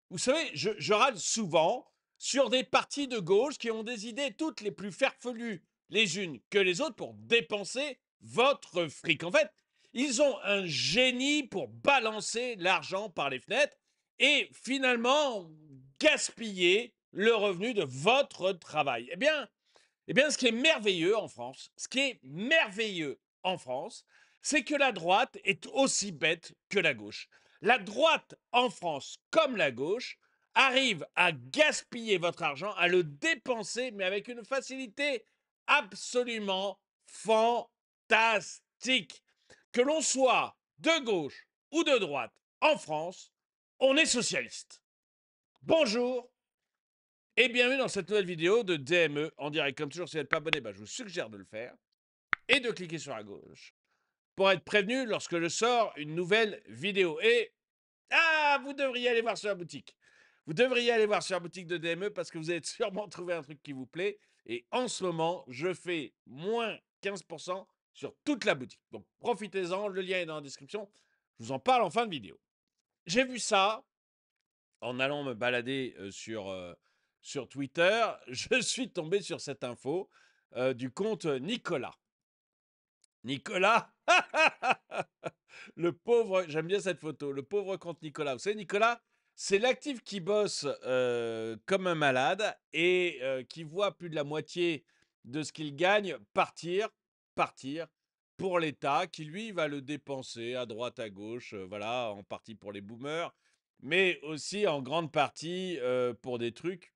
Vous savez, je râle souvent sur des partis de gauche qui ont des idées toutes les plus farfelues les unes que les autres pour dépenser votre fric. En fait, ils ont un génie pour balancer l'argent par les fenêtres et finalement gaspiller le revenu de votre travail. Ce qui est merveilleux en France, c'est que la droite est aussi bête que la gauche. La droite en France, comme la gauche, arrive à gaspiller votre argent, à le dépenser, mais avec une facilité absolument fantastique. Que l'on soit de gauche ou de droite en France, on est socialiste. Bonjour et bienvenue dans cette nouvelle vidéo de DME en direct. Comme toujours, si vous n'êtes pas abonné, je vous suggère de le faire et de cliquer sur la gauche pour être prévenu lorsque je sors une nouvelle vidéo. Et vous devriez aller voir sur la boutique. Vous devriez aller voir sur la boutique de DME parce que vous allez sûrement trouver un truc qui vous plaît. Et en ce moment, je fais moins 15% sur toute la boutique. Donc profitez-en, le lien est dans la description. Je vous en parle en fin de vidéo. J'ai vu ça en allant me balader sur Twitter. Je suis tombé sur cette info du compte Nicolas. Nicolas, le pauvre, j'aime bien cette photo, le pauvre compte Nicolas. Vous savez, Nicolas, c'est l'actif qui bosse comme un malade et qui voit plus de la moitié de ce qu'il gagne partir pour l'État, qui lui va le dépenser à droite, à gauche, voilà, en partie pour les boomers, mais aussi en grande partie pour des trucs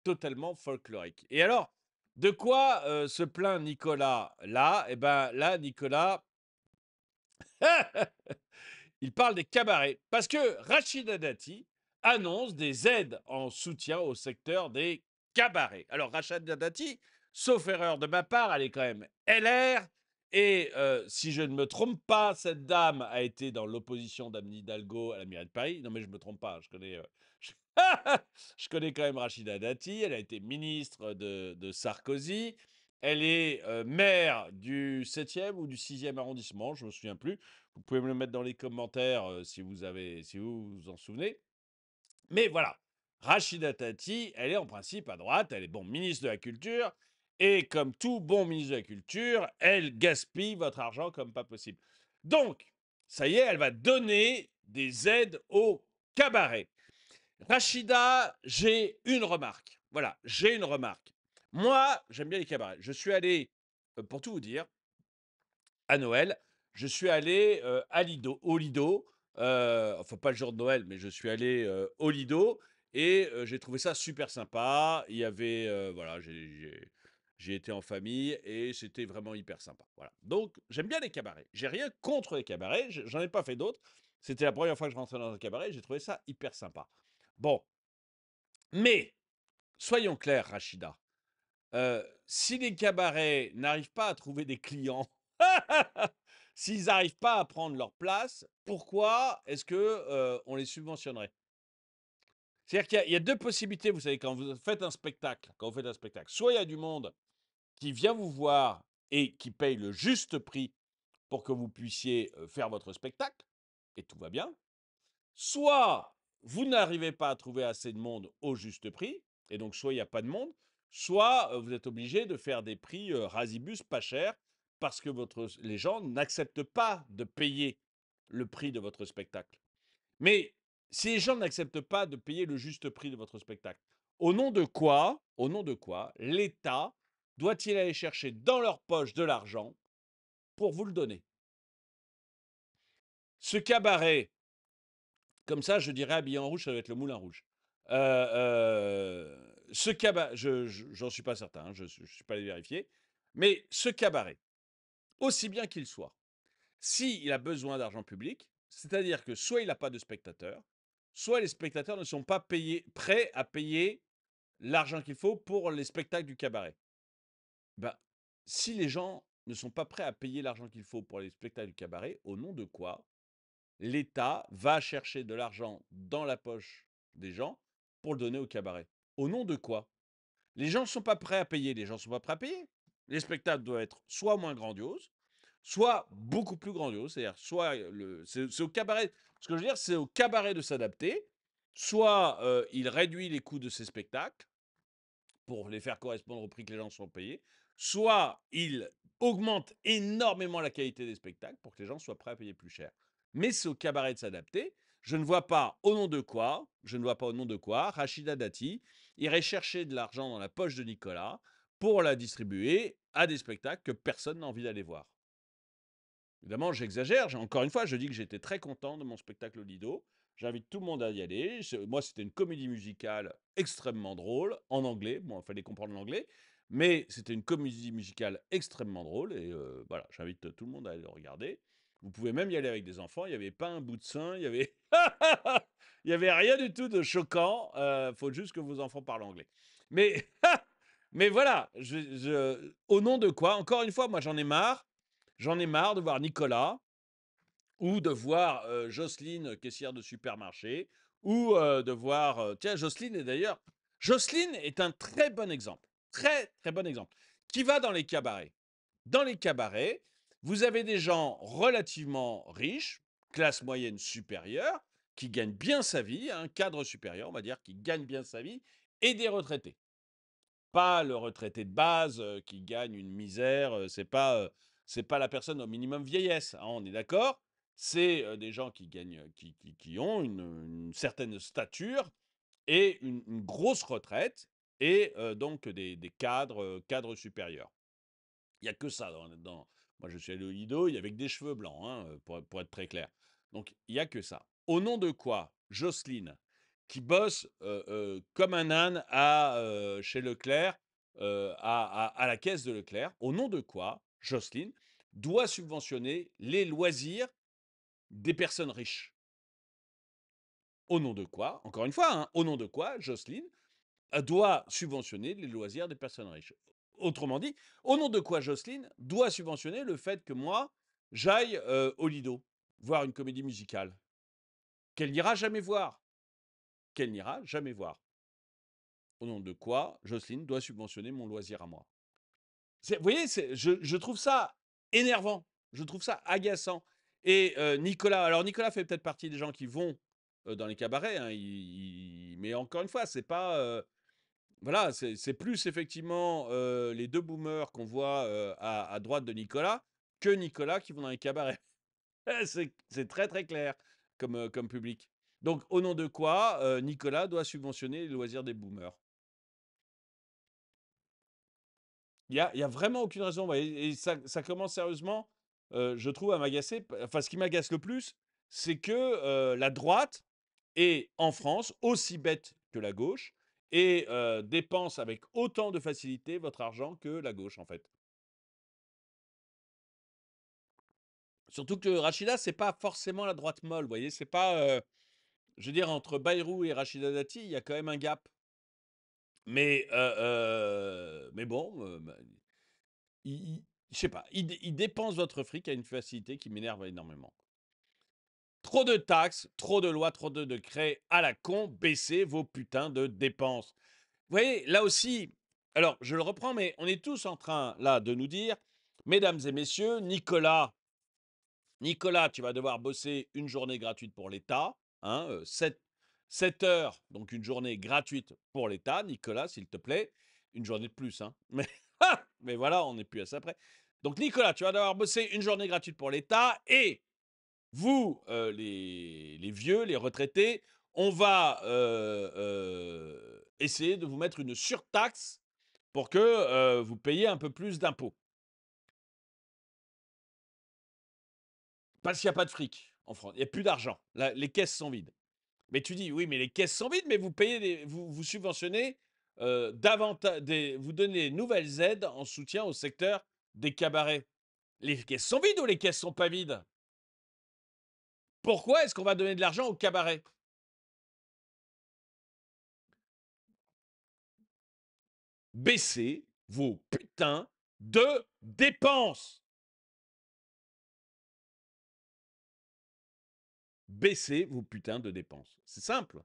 totalement folkloriques. Et alors, de quoi se plaint Nicolas là? Eh ben là, Nicolas, il parle des cabarets. Parce que Rachida Dati annonce des aides en soutien au secteur des cabarets. Alors, Rachida Dati, sauf erreur de ma part, elle est quand même LR. Et si je ne me trompe pas, cette dame a été dans l'opposition d'Anne Hidalgo à la mairie de Paris. Non, mais je ne me trompe pas, je connais, je connais quand même Rachida Dati. Elle a été ministre de Sarkozy. Elle est maire du 7e ou du 6e arrondissement, je ne me souviens plus. Vous pouvez me le mettre dans les commentaires si vous vous en souvenez. Mais voilà, Rachida Dati, elle est en principe à droite, elle est bon ministre de la Culture, et comme tout bon ministre de la Culture, elle gaspille votre argent comme pas possible. Donc, ça y est, elle va donner des aides au cabaret. Rachida, j'ai une remarque. Voilà, j'ai une remarque. Moi, j'aime bien les cabarets. Je suis allé, pour tout vous dire, à Noël, je suis allé au Lido, enfin pas le jour de Noël, mais je suis allé au Lido et j'ai trouvé ça super sympa. Il y avait, voilà, j'ai été en famille et c'était vraiment hyper sympa. Voilà. Donc, j'aime bien les cabarets. J'ai rien contre les cabarets, j'en ai pas fait d'autres. C'était la première fois que je rentrais dans un cabaret, j'ai trouvé ça hyper sympa. Bon, mais soyons clairs, Rachida. Si les cabarets n'arrivent pas à trouver des clients, s'ils n'arrivent pas à prendre leur place, pourquoi est-ce que on les subventionnerait? C'est-à-dire qu'il y a deux possibilités, vous savez, quand vous faites un spectacle, soit il y a du monde qui vient vous voir et qui paye le juste prix pour que vous puissiez faire votre spectacle, et tout va bien. Soit vous n'arrivez pas à trouver assez de monde au juste prix, et donc soit il n'y a pas de monde, soit vous êtes obligé de faire des prix rasibus pas chers parce que les gens n'acceptent pas de payer le prix de votre spectacle. Mais si les gens n'acceptent pas de payer le juste prix de votre spectacle, au nom de quoi, l'État doit-il aller chercher dans leur poche de l'argent pour vous le donner? Ce cabaret, comme ça, je dirais habillé en rouge, ça va être le Moulin Rouge. Ce cabaret, j'en suis pas certain, je ne suis pas allé vérifier, mais ce cabaret, aussi bien qu'il soit, s'il a besoin d'argent public, c'est-à-dire que soit il n'a pas de spectateurs, soit les spectateurs ne sont pas prêts à payer l'argent qu'il faut pour les spectacles du cabaret. Ben, si les gens ne sont pas prêts à payer l'argent qu'il faut pour les spectacles du cabaret, au nom de quoi l'État va chercher de l'argent dans la poche des gens pour le donner au cabaret? Au nom de quoi? Les gens ne sont pas prêts à payer, les gens ne sont pas prêts à payer. Les spectacles doivent être soit moins grandioses, soit beaucoup plus grandioses. C'est-à-dire, soit c'est au cabaret, ce que je veux dire, c'est au cabaret de s'adapter, soit il réduit les coûts de ses spectacles pour les faire correspondre au prix que les gens sont payés, soit il augmente énormément la qualité des spectacles pour que les gens soient prêts à payer plus cher. Mais c'est au cabaret de s'adapter. Je ne vois pas au nom de quoi, Rachida Dati irait chercher de l'argent dans la poche de Nicolas pour la distribuer à des spectacles que personne n'a envie d'aller voir. Évidemment, j'exagère. Encore une fois, je dis que j'étais très content de mon spectacle au Lido. J'invite tout le monde à y aller. Moi, c'était une comédie musicale extrêmement drôle, en anglais. Bon, il fallait comprendre l'anglais. Mais c'était une comédie musicale extrêmement drôle. Et voilà, j'invite tout le monde à aller le regarder. Vous pouvez même y aller avec des enfants. Il n'y avait pas un bout de sein. Il y avait... il y avait rien du tout de choquant. Faut juste que vos enfants parlent anglais. Mais, mais voilà, au nom de quoi? Encore une fois, moi, j'en ai marre. J'en ai marre de voir Nicolas ou de voir Jocelyne, caissière de supermarché, ou de voir... tiens, Jocelyne est un très bon exemple. Très, très bon exemple. Qui va dans les cabarets. Dans les cabarets, vous avez des gens relativement riches, classe moyenne supérieure, qui gagnent bien sa vie, un cadre supérieur, on va dire, qui gagne bien sa vie, et des retraités. Pas le retraité de base qui gagne une misère, c'est pas la personne au minimum vieillesse, hein, on est d'accord. C'est des gens qui gagnent, qui ont une certaine stature et une grosse retraite et donc des cadres, cadres supérieurs. Il n'y a que ça moi, je suis allé au Lido, il y avait que des cheveux blancs, hein, pour être très clair. Donc, il n'y a que ça. Au nom de quoi Jocelyne, qui bosse comme un âne chez Leclerc, à la caisse de Leclerc, au nom de quoi Jocelyne doit subventionner les loisirs des personnes riches. Au nom de quoi, encore une fois, hein, au nom de quoi Jocelyne doit subventionner les loisirs des personnes riches. Autrement dit, au nom de quoi Jocelyne doit subventionner le fait que moi, j'aille au Lido voir une comédie musicale qu'elle n'ira jamais voir. Qu'elle n'ira jamais voir. Au nom de quoi Jocelyne doit subventionner mon loisir à moi. Vous voyez, je trouve ça énervant. Je trouve ça agaçant. Et Nicolas, alors Nicolas fait peut-être partie des gens qui vont dans les cabarets, hein, mais encore une fois, c'est pas... voilà, c'est plus effectivement les deux boomers qu'on voit à droite de Nicolas que Nicolas qui vont dans les cabarets. C'est très très clair comme public. Donc au nom de quoi Nicolas doit subventionner les loisirs des boomers? Il y a vraiment aucune raison. Vous voyez, et ça commence sérieusement, je trouve, à m'agacer. Enfin, ce qui m'agace le plus, c'est que la droite est, en France, aussi bête que la gauche et dépense avec autant de facilité votre argent que la gauche, en fait. Surtout que Rachida, c'est pas forcément la droite molle, vous voyez, c'est pas... je veux dire, entre Bayrou et Rachida Dati, il y a quand même un gap. Mais bon, je sais pas, il dépense votre fric à une facilité qui m'énerve énormément. Trop de taxes, trop de lois, trop de décrets à la con, baissez vos putains de dépenses. Vous voyez, là aussi, alors je le reprends, mais on est tous en train, là, de nous dire, mesdames et messieurs, Nicolas, tu vas devoir bosser une journée gratuite pour l'État, hein, 7 heures, donc une journée gratuite pour l'État, Nicolas, s'il te plaît, une journée de plus, hein, mais voilà, on n'est plus à ça près. Donc Nicolas, tu vas devoir bosser une journée gratuite pour l'État et vous, les vieux, les retraités, on va essayer de vous mettre une surtaxe pour que vous payiez un peu plus d'impôts. Parce qu'il n'y a pas de fric en France, il n'y a plus d'argent, les caisses sont vides. Mais tu dis, oui, mais les caisses sont vides, mais vous payez, vous subventionnez davantage, vous donnez des nouvelles aides en soutien au secteur des cabarets. Les caisses sont vides ou les caisses sont pas vides? Pourquoi est-ce qu'on va donner de l'argent au cabaret? Baissez vos putains de dépenses. Baissez vos putains de dépenses. C'est simple.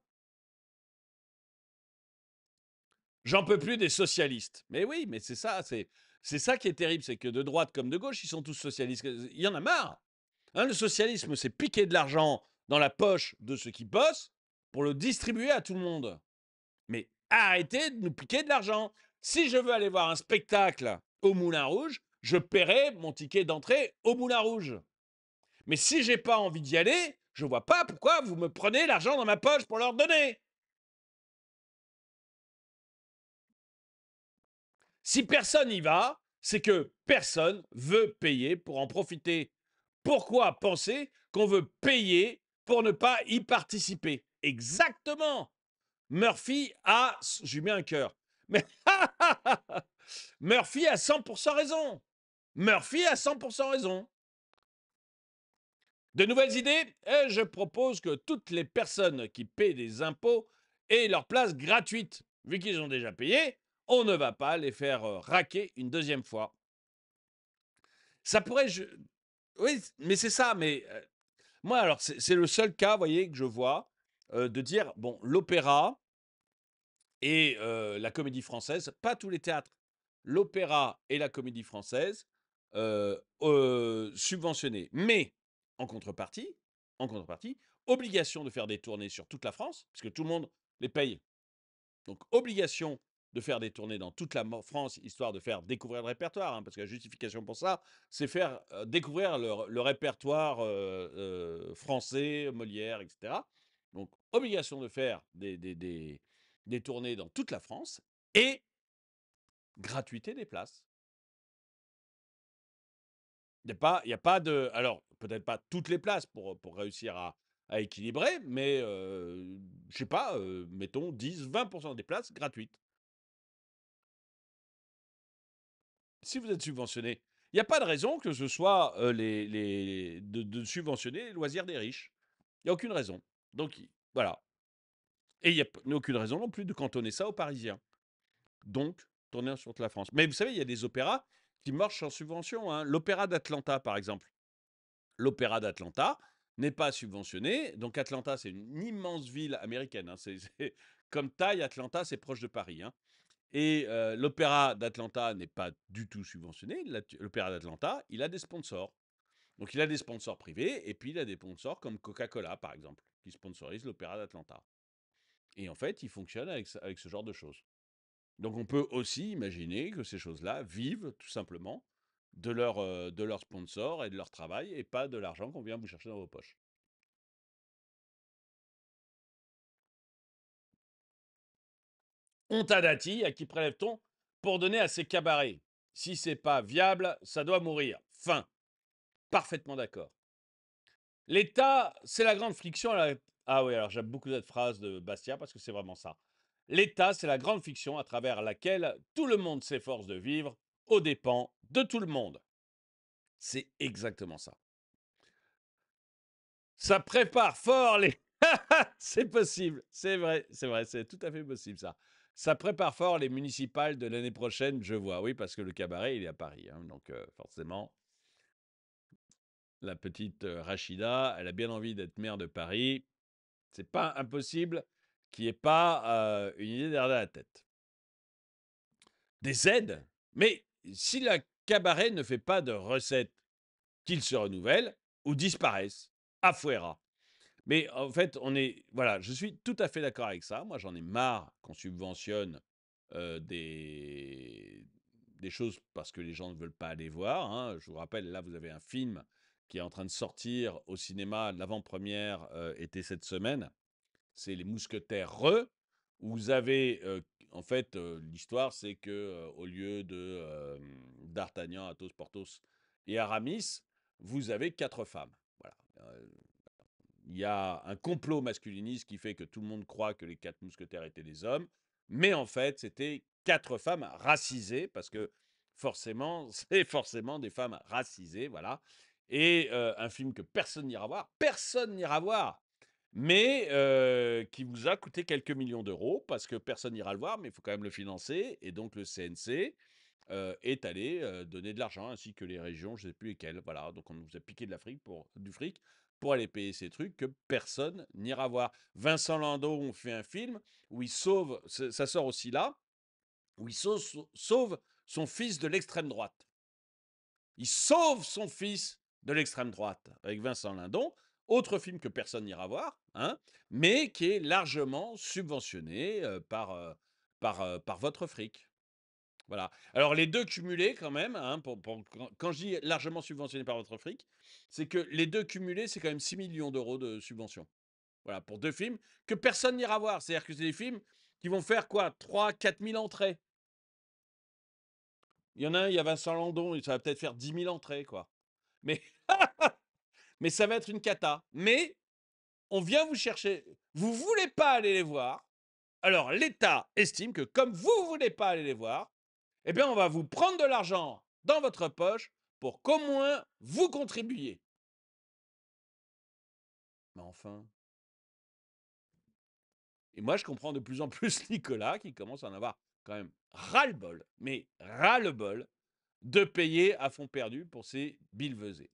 J'en peux plus des socialistes. Mais oui, mais c'est ça, c'est ça qui est terrible, c'est que de droite comme de gauche, ils sont tous socialistes. Il y en a marre. Hein, le socialisme, c'est piquer de l'argent dans la poche de ceux qui bossent, pour le distribuer à tout le monde. Mais arrêtez de nous piquer de l'argent. Si je veux aller voir un spectacle au Moulin Rouge, je paierai mon ticket d'entrée au Moulin Rouge. Mais si j'ai pas envie d'y aller, je vois pas pourquoi vous me prenez l'argent dans ma poche pour leur donner. Si personne n'y va, c'est que personne veut payer pour en profiter. Pourquoi penser qu'on veut payer pour ne pas y participer? Exactement. Murphy a, je lui mets un cœur, mais Murphy a 100% raison. Murphy a 100% raison. De nouvelles idées? Je propose que toutes les personnes qui paient des impôts aient leur place gratuite. Vu qu'ils ont déjà payé, on ne va pas les faire raquer une deuxième fois. Ça pourrait... Oui, mais c'est ça, mais moi, alors, c'est le seul cas, vous voyez, que je vois, de dire, bon, l'opéra et la comédie française, pas tous les théâtres, l'opéra et la comédie française subventionnés. Mais en contrepartie, obligation de faire des tournées sur toute la France, puisque tout le monde les paye. Donc, obligation de faire des tournées dans toute la France, histoire de faire découvrir le répertoire, hein, parce que la justification pour ça, c'est faire découvrir le répertoire français, Molière, etc. Donc, obligation de faire des tournées dans toute la France et gratuité des places. Il n'y a pas de... Alors, peut-être pas toutes les places pour réussir à équilibrer, mais je sais pas, mettons 10-20% des places gratuites. Si vous êtes subventionné, il n'y a pas de raison que ce soit de subventionner les loisirs des riches. Il n'y a aucune raison. Donc, voilà. Et il n'y a aucune raison non plus de cantonner ça aux Parisiens. Donc, tourner sur toute la France. Mais vous savez, il y a des opéras qui marchent sans subvention, hein. L'opéra d'Atlanta, par exemple. L'opéra d'Atlanta n'est pas subventionné. Donc, Atlanta, c'est une immense ville américaine, hein. Comme taille, Atlanta, c'est proche de Paris, hein. Et l'Opéra d'Atlanta n'est pas du tout subventionné. L'Opéra d'Atlanta, il a des sponsors. Donc il a des sponsors privés, et puis il a des sponsors comme Coca-Cola, par exemple, qui sponsorise l'Opéra d'Atlanta. Et en fait, il fonctionne avec ce genre de choses. Donc on peut aussi imaginer que ces choses-là vivent tout simplement de leur sponsor et de leur travail, et pas de l'argent qu'on vient vous chercher dans vos poches. Honte à Dati, à qui prélève-t-on pour donner à ces cabarets? Si c'est pas viable, ça doit mourir. Fin. Parfaitement d'accord. L'État, c'est la grande fiction. Ah oui, alors j'aime beaucoup cette phrase de Bastia parce que c'est vraiment ça. L'État, c'est la grande fiction à travers laquelle tout le monde s'efforce de vivre aux dépens de tout le monde. C'est exactement ça. Ça prépare fort les... c'est possible, c'est vrai, c'est tout à fait possible ça. Ça prépare fort les municipales de l'année prochaine, je vois. Oui, parce que le cabaret, il est à Paris. Hein, donc forcément, la petite Rachida, elle a bien envie d'être maire de Paris. C'est pas impossible qu'il n'y ait pas une idée derrière la tête. Des aides? Mais si la cabaret ne fait pas de recettes, qu'ils se renouvellent ou disparaissent, à Fouera. Mais en fait, voilà, je suis tout à fait d'accord avec ça. Moi, j'en ai marre qu'on subventionne des choses parce que les gens ne veulent pas aller voir, hein. Je vous rappelle, là, vous avez un film qui est en train de sortir au cinéma. L'avant-première était cette semaine. C'est Les Mousquetaires Re, où vous avez, en fait, l'histoire, c'est que au lieu de d'Artagnan, Athos, Porthos et Aramis, vous avez 4 femmes. Voilà. Il y a un complot masculiniste qui fait que tout le monde croit que les 4 mousquetaires étaient des hommes, mais en fait, c'était 4 femmes racisées, parce que forcément, c'est forcément des femmes racisées, voilà. Et un film que personne n'ira voir, mais qui vous a coûté quelques millions d'euros, parce que personne n'ira le voir, mais il faut quand même le financer, et donc le CNC est allé donner de l'argent, ainsi que les régions, je ne sais plus lesquelles. Voilà, donc on nous a piqué du fric pour aller payer ces trucs que personne n'ira voir. Vincent Landau, on fait un film où il sauve, ça sort aussi là, où il sauve son fils de l'extrême droite. Il sauve son fils de l'extrême droite avec Vincent Lindon. autre film que personne n'ira voir, hein, mais qui est largement subventionné, par votre fric. Voilà. Alors les 2 cumulés quand même, hein, pour quand je dis largement subventionné par votre fric, c'est que les 2 cumulés, c'est quand même 6 millions d'euros de subvention. Voilà, pour 2 films que personne n'ira voir. C'est-à-dire que c'est des films qui vont faire quoi? 3 000 à 4 000 entrées. Il y en a un, il y a Vincent Landon, et ça va peut-être faire 10 000 entrées, quoi. Mais mais ça va être une cata. Mais on vient vous chercher. Vous voulez pas aller les voir. Alors l'État estime que comme vous voulez pas aller les voir, eh bien on va vous prendre de l'argent dans votre poche pour qu'au moins vous contribuiez. Mais enfin. Et moi, je comprends de plus en plus Nicolas qui commence à en avoir quand même ras-le-bol, mais ras-le-bol, de payer à fond perdu pour ces billevesées.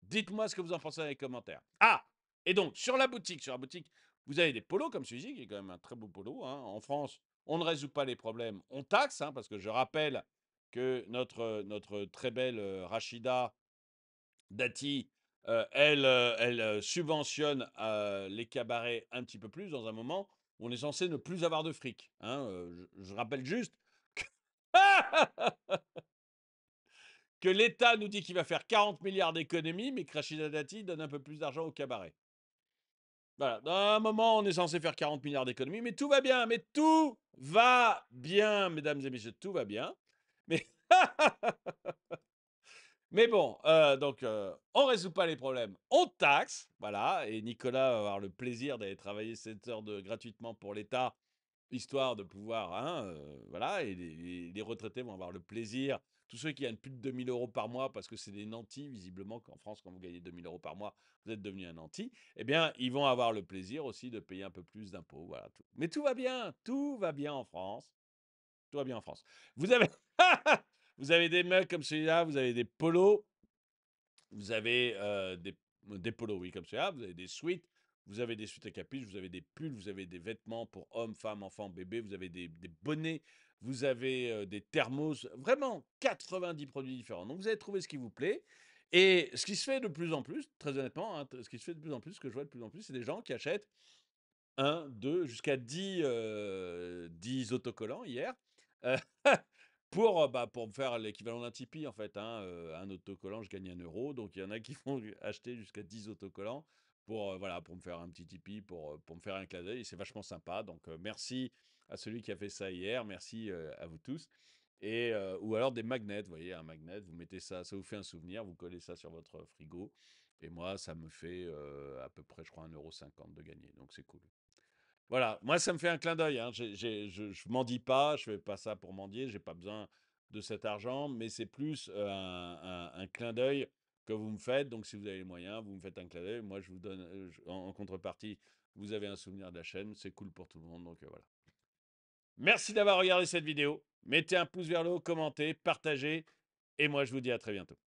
Dites-moi ce que vous en pensez dans les commentaires. Ah! Et donc, sur la boutique, vous avez des polos comme celui-ci, qui est quand même un très beau polo, hein. En France, on ne résout pas les problèmes, on taxe, hein, parce que je rappelle que notre très belle Rachida Dati, elle subventionne les cabarets un petit peu plus dans un moment où on est censé ne plus avoir de fric, hein. Je rappelle juste que que l'État nous dit qu'il va faire 40 milliards d'économies, mais que Rachida Dati donne un peu plus d'argent au cabaret. Voilà, dans un moment, on est censé faire 40 milliards d'économies, mais tout va bien, mesdames et messieurs, tout va bien. Mais Mais bon, donc on résout pas les problèmes, on taxe, voilà, et Nicolas va avoir le plaisir d'aller travailler 7 heures gratuitement pour l'État, histoire de pouvoir, hein, voilà, et les retraités vont avoir le plaisir, tous ceux qui gagnent plus de 2 000 € par mois, parce que c'est des nantis, visiblement, qu'en France, quand vous gagnez 2 000 € par mois, vous êtes devenu un nanti, eh bien, ils vont avoir le plaisir aussi de payer un peu plus d'impôts, voilà. Mais tout va bien en France, tout va bien en France. Vous avez, vous avez des mecs comme celui-là, vous avez des polos, vous avez des polos, oui, comme ça. Vous avez des suites. Vous avez des suites à capuche. Vous avez des pulls. Vous avez des vêtements pour hommes, femmes, enfants, bébés. Vous avez des bonnets. Vous avez des thermos. Vraiment, 90 produits différents. Donc, vous allez trouver ce qui vous plaît. Et ce qui se fait de plus en plus, très honnêtement, hein, ce qui se fait de plus en plus, ce que je vois de plus en plus, c'est des gens qui achètent un, 2, jusqu'à 10 autocollants hier. euh, pour me faire l'équivalent d'un Tipeee, en fait, hein. Un autocollant, je gagne 1 €. Donc, il y en a qui vont acheter jusqu'à 10 autocollants voilà, pour me faire un petit Tipeee, pour me faire un clin d'œil. Et c'est vachement sympa. Donc, merci à celui qui a fait ça hier. Merci à vous tous. Ou alors des magnets, vous voyez, un magnet, vous mettez ça, ça vous fait un souvenir, vous collez ça sur votre frigo. Et moi, ça me fait à peu près, je crois, 1,50 € de gagner. Donc, c'est cool. Voilà, moi ça me fait un clin d'œil, hein. Je mendie pas, je fais pas ça pour mendier, j'ai pas besoin de cet argent, mais c'est plus un clin d'œil que vous me faites. Donc si vous avez les moyens, vous me faites un clin d'œil. Moi je vous donne en contrepartie, vous avez un souvenir de la chaîne, c'est cool pour tout le monde. Donc voilà. Merci d'avoir regardé cette vidéo. Mettez un pouce vers le haut, commentez, partagez, et moi je vous dis à très bientôt.